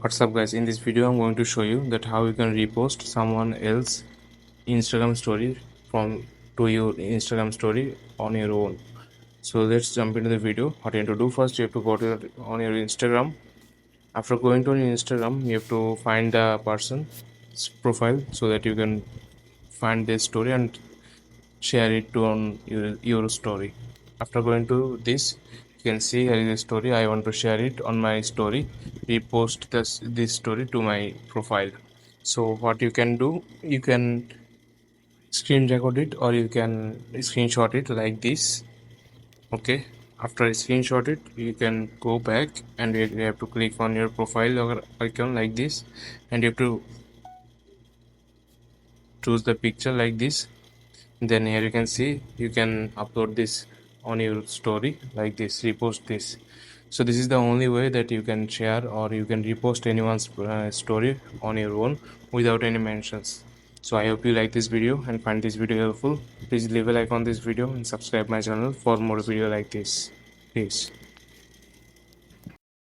What's up guys, in this video I'm going to show you that how you can repost someone else Instagram story from to your Instagram story on your own. So let's jump into the video. What you have to do first, you have to go to on your Instagram. After going to your Instagram, you have to find the person's profile so that you can find this story and share it to on your story. After going to this, you can see here is a story. I want to share it on my story, repost this story to my profile. So what you can do, you can screen record it or you can screenshot it like this. Okay, after I screenshot it, you can go back and you have to click on your profile or icon like this, and you have to choose the picture like this. Then here you can see you can upload this on your story like this, repost this. So this is the only way that you can share or you can repost anyone's story on your own without any mentions. So I hope you like this video and find this video helpful. Please leave a like on this video and subscribe my channel for more video like this. Peace.